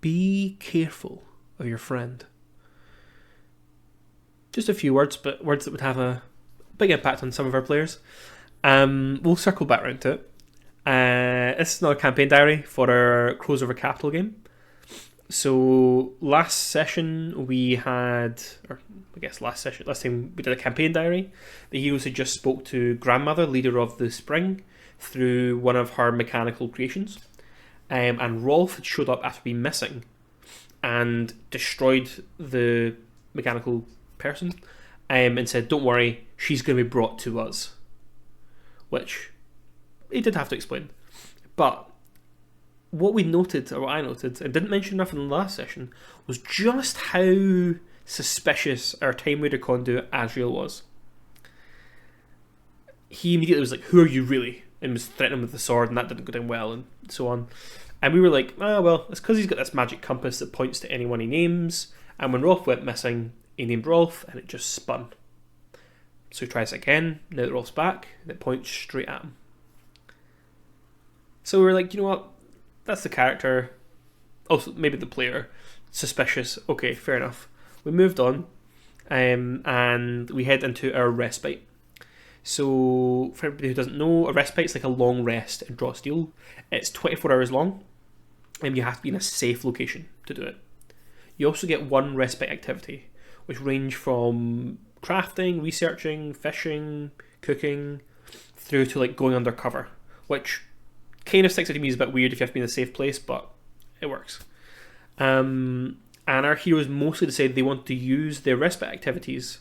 Be careful of your friend. Just a few words, but words that would have a big impact on some of our players. We'll circle back around to it. This is another campaign diary for our Crows Over Capital game. So last session we had, or I guess last time we did a campaign diary. The heroes had just spoke to Grandmother, leader of the Spring, through one of her mechanical creations. And Rolf had showed up after being missing and destroyed the mechanical person, and said, don't worry, she's going to be brought to us. Which he did have to explain. But what we noted, or what I noted, and didn't mention enough in the last session, was just how suspicious our Time Raider conduit Azrael was. He immediately was like, who are you really? And was threatening him with the sword, and that didn't go down well, and so on. And we were like, well, it's because he's got this magic compass that points to anyone he names, and when Rolf went missing, he named Rolf, and it just spun. So he tries it again, now that Rolf's back, and it points straight at him. So we were like, you know what, that's the character, also maybe the player, suspicious, okay, fair enough. We moved on, and we head into our Respite. So, for everybody who doesn't know, a Respite is like a long rest in Draw Steel. It's 24 hours long, and you have to be in a safe location to do it. You also get one Respite activity, which range from crafting, researching, fishing, cooking, through to like going undercover, which kind of sticks out to me as a bit weird if you have to be in a safe place, but it works. And our heroes mostly decide they want to use their Respite activities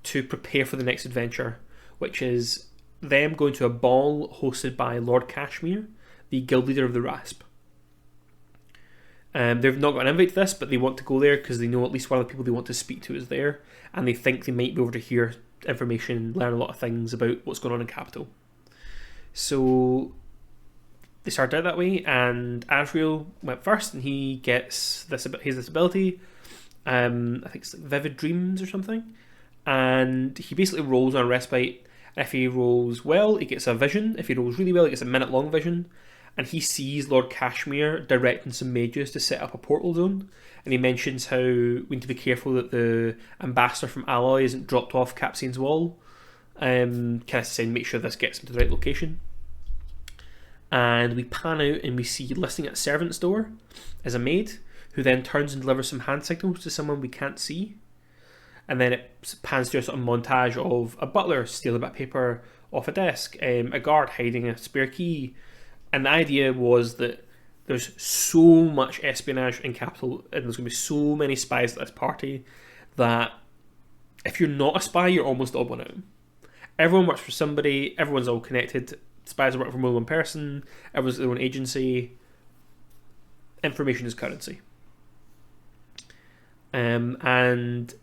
to prepare for the next adventure, which is them going to a ball hosted by Lord Kashmir, the guild leader of the Rasp. They've not got an invite to this, but they want to go there because they know at least one of the people they want to speak to is there, and they think they might be able to hear information and learn a lot of things about what's going on in Capital. So they started out that way, and Azrael went first, and he has this ability. I think it's like Vivid Dreams or something, and he basically rolls on a Respite. If he rolls well, he gets a vision. If he rolls really well, he gets a minute-long vision. And he sees Lord Kashmir directing some mages to set up a portal zone. And he mentions how we need to be careful that the ambassador from Alloy isn't dropped off Capsine's wall. Kind of saying, make sure this gets him to the right location. And we pan out and we see listening at a servant's door as a maid, who then turns and delivers some hand signals to someone we can't see. And then it pans to a sort of montage of a butler stealing a bit of paper off a desk, a guard hiding a spare key. And the idea was that there's so much espionage in Capital, and there's going to be so many spies at this party, that if you're not a spy, you're almost odd one out. Everyone works for somebody, everyone's all connected, spies work for more than one person, everyone's their own agency. Information is currency. And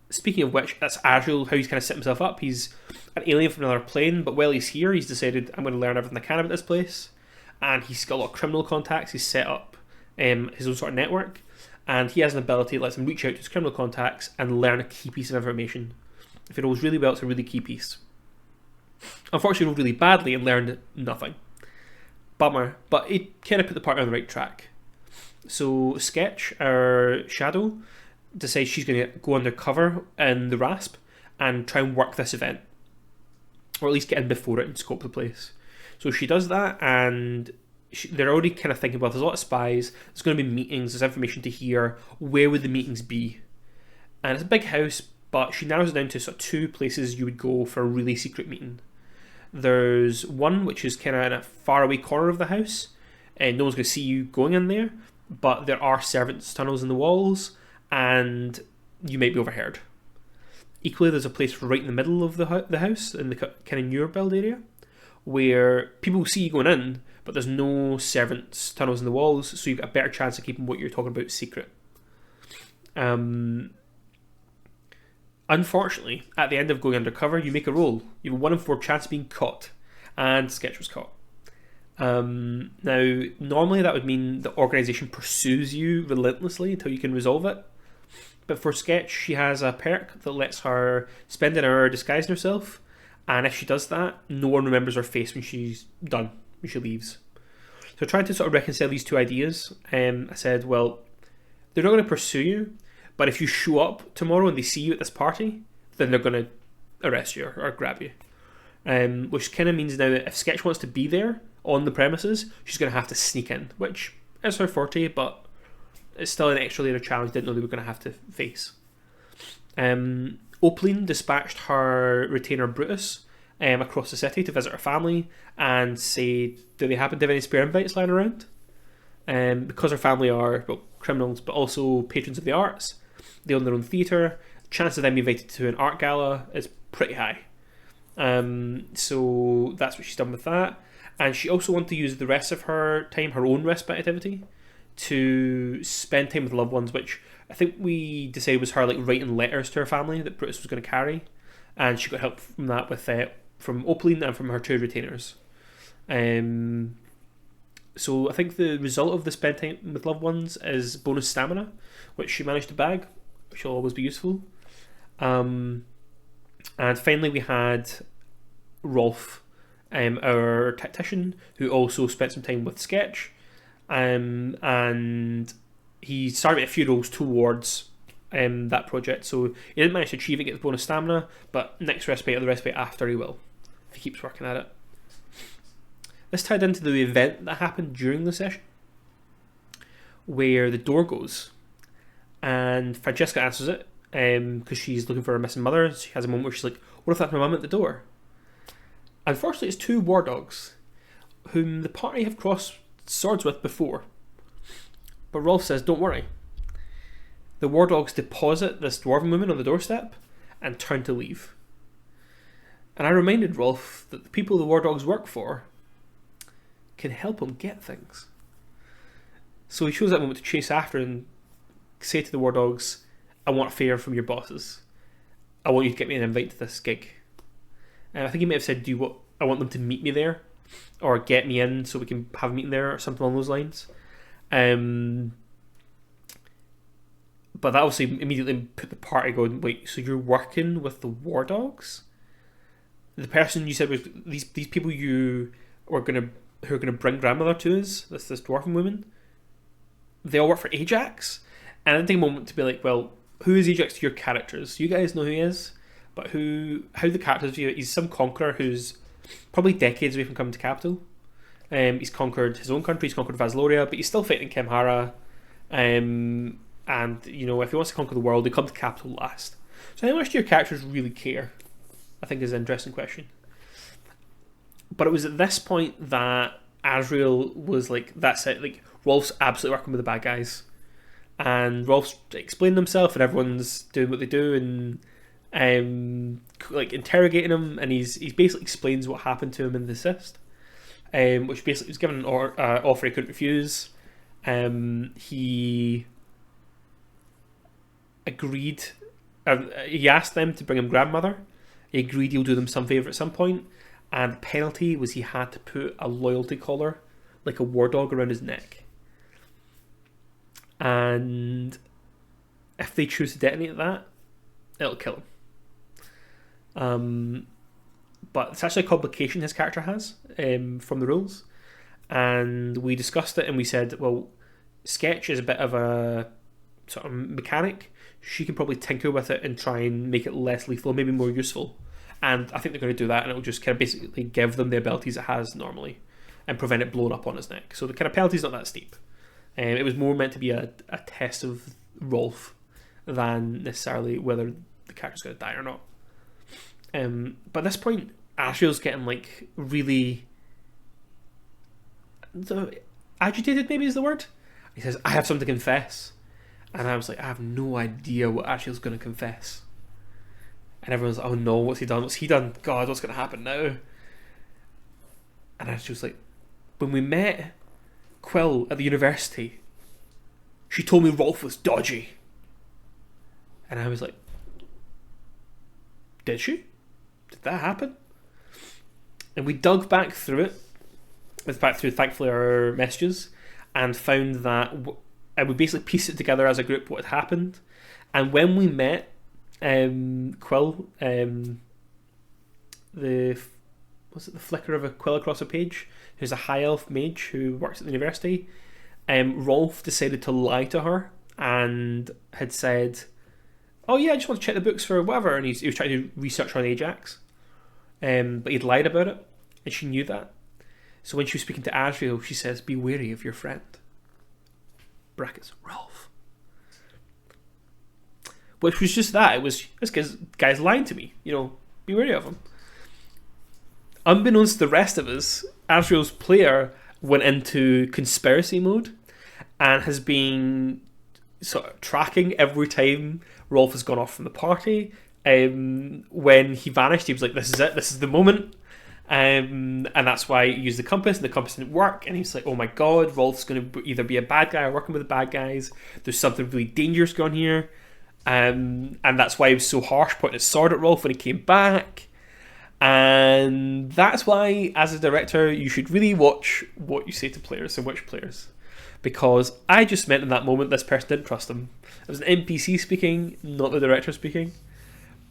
speaking of which, that's Azrael, how he's kind of set himself up. He's an alien from another plane, but while he's here, he's decided, I'm going to learn everything I can about this place. And he's got a lot of criminal contacts. He's set up his own sort of network, and he has an ability that lets him reach out to his criminal contacts and learn a key piece of information. If he rolls really well, it's a really key piece. Unfortunately, he rolled really badly and learned nothing. Bummer, but he kind of put the party on the right track. So Sketch, our Shadow, decides she's going to go undercover in the Rasp and try and work this event, or at least get in before it and scope the place. So she does that, and they're already kind of thinking, well, there's a lot of spies, there's going to be meetings, there's information to hear, where would the meetings be? And it's a big house, but she narrows it down to sort of two places you would go for a really secret meeting. There's one which is kind of in a faraway corner of the house, and no one's going to see you going in there, but there are servants' tunnels in the walls, and you might be overheard. Equally, there's a place right in the middle of the house, in the kind of newer build area, where people see you going in, but there's no servants' tunnels in the walls, so you've got a better chance of keeping what you're talking about secret. Unfortunately, at the end of going undercover, you make a roll. You have a 1 in 4 chance of being caught, and Sketch was caught. Now, normally that would mean the organisation pursues you relentlessly until you can resolve it. But for Sketch, she has a perk that lets her spend an hour disguising herself, and if she does that, no one remembers her face when she's done, when she leaves. So trying to sort of reconcile these two ideas, I said, well, they're not going to pursue you, but if you show up tomorrow and they see you at this party, then they're going to arrest you or grab you. Which kind of means now that if Sketch wants to be there on the premises, she's going to have to sneak in, which is her forte, but it's still an extra layer of challenge didn't know they were going to have to face. Opaline dispatched her retainer Brutus across the city to visit her family and say, do they happen to have any spare invites lying around? Because her family are, well, criminals, but also patrons of the arts, they own their own theatre, the chance of them being invited to an art gala is pretty high. So that's what she's done with that. And she also wanted to use the rest of her time, her own respite activity, to spend time with loved ones, which I think we decided was her like writing letters to her family that Brutus was going to carry, and she got help from that with from Opaline and from her two retainers. So I think the result of the spend time with loved ones is bonus stamina, which she managed to bag, which will always be useful. And finally we had Rolf, our tactician, who also spent some time with Sketch, and he started a few rolls towards that project, so he didn't manage to achieve it, get the bonus stamina, but next respite or the respite after he will, if he keeps working at it. This tied into the event that happened during the session, where the door goes, and Francesca answers it, because she's looking for her missing mother. She has a moment where she's like, what if that's my mum at the door? Unfortunately, it's two war dogs, whom the party have crossed swords with before. But Rolf says, don't worry. The war dogs deposit this dwarven woman on the doorstep and turn to leave. And I reminded Rolf that the people the war dogs work for can help him get things. So he chose that moment to chase after and say to the war dogs, I want a favour from your bosses. I want you to get me an invite to this gig. And I think he may have said, I want them to meet me there, or get me in so we can have a meeting there, or something along those lines. But that obviously immediately put the party going, wait, so you're working with the war dogs? The person you said was these people who are gonna bring grandmother to us, this dwarven woman, they all work for Ajax? And I didn't take a moment to be like, well, who is Ajax to your characters? You guys know who he is, but how the characters view it. He's some conqueror who's probably decades away from coming to capital. He's conquered his own country, he's conquered Vasloria, but he's still fighting Kemhara. And, you know, if he wants to conquer the world, he comes to capital last. So how much do your characters really care? I think is an interesting question. But it was at this point that Asriel was like, that's it, like, Rolf's absolutely working with the bad guys. And Rolf's explained himself, and everyone's doing what they do, and like interrogating him, and he's basically explains what happened to him in the cyst, which basically was given an offer he couldn't refuse. He agreed. He asked them to bring him grandmother. He agreed he'll do them some favour at some point, and the penalty was he had to put a loyalty collar, like a war dog, around his neck. And if they choose to detonate that, it'll kill him. But it's actually a complication his character has from the rules. And we discussed it and we said, well, Sketch is a bit of a sort of mechanic. She can probably tinker with it and try and make it less lethal, maybe more useful. And I think they're going to do that, and it'll just kind of basically give them the abilities it has normally and prevent it blowing up on his neck. So the kind of penalty's not that steep. It was more meant to be a test of Rolf than necessarily whether the character's going to die or not. But at this point, Asriel's getting like really agitated, maybe is the word. He says, I have something to confess. And I was like, I have no idea what Asriel's going to confess. And everyone's like, oh no, what's he done? What's he done? God, what's going to happen now? And Asriel was like, when we met Quill at the university, she told me Rolf was dodgy. And I was like, did she? Did that happen? And we dug back through it, thankfully, our messages, and found that, and we basically pieced it together as a group what had happened. And when we met Quill, the flicker of a quill across a page, who's a high elf mage who works at the university, Rolf decided to lie to her and had said, "Oh yeah, I just want to check the books for whatever," and he was trying to research on Ajax, but he'd lied about it, and she knew that. So when she was speaking to Asriel, she says, "Be wary of your friend." Brackets, Rolf. Which was just that. It was, this guy's lying to me. Be wary of him. Unbeknownst to the rest of us, Asriel's player went into conspiracy mode and has been sort of tracking every time Rolf has gone off from the party. When he vanished, he was like, "This is it. This is the moment." And that's why he used the compass, and the compass didn't work. And he's like, "Oh my god, Rolf's going to either be a bad guy or working with the bad guys. There's something really dangerous going here." And that's why he was so harsh, pointing his sword at Rolf when he came back. And that's why, as a director, you should really watch what you say to players and which players. Because I just meant in that moment this person didn't trust him. It was an NPC speaking, not the director speaking.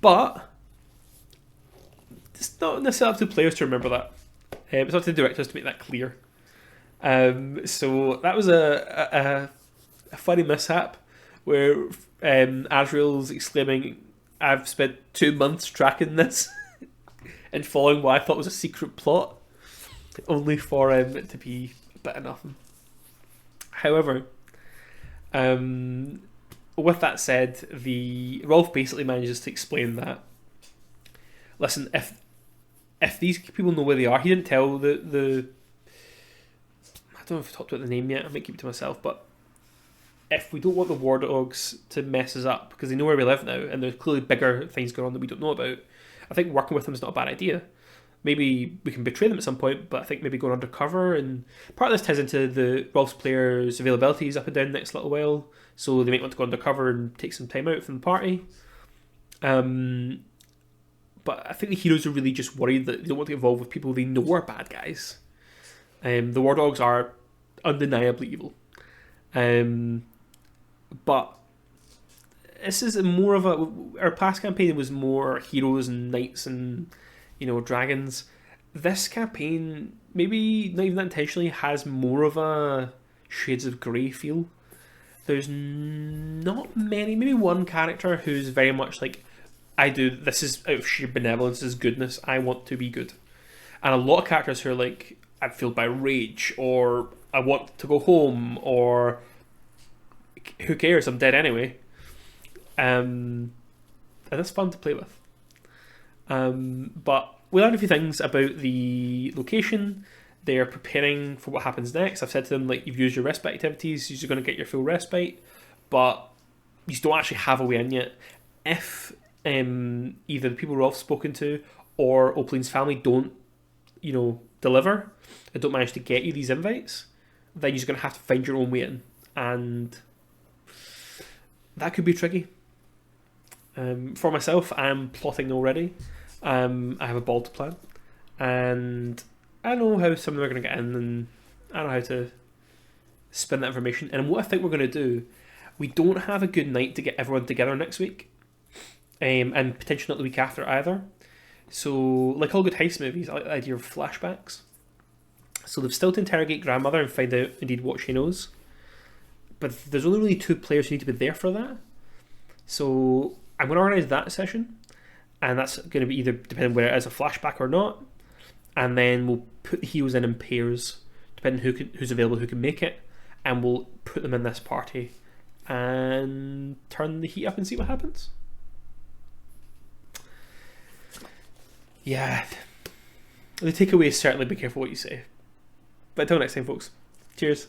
But it's not necessarily up to players to remember that. It's up to the directors to make that clear. So that was a funny mishap where Asriel's exclaiming, "I've spent 2 months tracking this and following what I thought was a secret plot, only for it to be a bit of nothing." However, with that said, Rolf basically manages to explain that, listen, if these people know where they are, he didn't tell the I don't know if I've talked about the name yet, I might keep it to myself, but if we don't want the war dogs to mess us up, because they know where we live now, and there's clearly bigger things going on that we don't know about, I think working with them is not a bad idea. Maybe we can betray them at some point, but I think maybe going undercover, and part of this ties into the Rolf's players' availabilities up and down the next little while, so they might want to go undercover and take some time out from the party. But I think the heroes are really just worried that they don't want to get involved with people they know are bad guys. The war dogs are undeniably evil. But this is more of our past campaign was more heroes and knights and dragons. This campaign, maybe not even that intentionally, has more of a Shades of Grey feel. There's not many, maybe one character who's very much like, this is out of sheer benevolence, this is goodness, I want to be good. And a lot of characters who are like, I'm filled by rage, or I want to go home, or who cares, I'm dead anyway. And it's fun to play with. But we learned a few things about the location. They're preparing for what happens next. I've said to them, like, you've used your respite activities, you're going to get your full respite, but you don't actually have a way in yet. If either the people Rolf's spoken to or Opaline's family don't, deliver and don't manage to get you these invites, then you're going to have to find your own way in. And that could be tricky. For myself, I'm plotting already. I have a ball to plan, and I know how some of them are going to get in, and I know how to spin that information. And what I think we're going to do, we don't have a good night to get everyone together next week, and potentially not the week after either. So, like all good heist movies, I like the idea of flashbacks. So they've still to interrogate grandmother and find out indeed what she knows, but there's only really 2 players who need to be there for that. So I'm going to organise that session, and that's going to be either depending whether it is a flashback or not, and then we'll put the heroes in pairs depending who's available, who can make it, and we'll put them in this party and turn the heat up and see what happens. Yeah, the takeaway is certainly be careful what you say. But until next time, folks, cheers.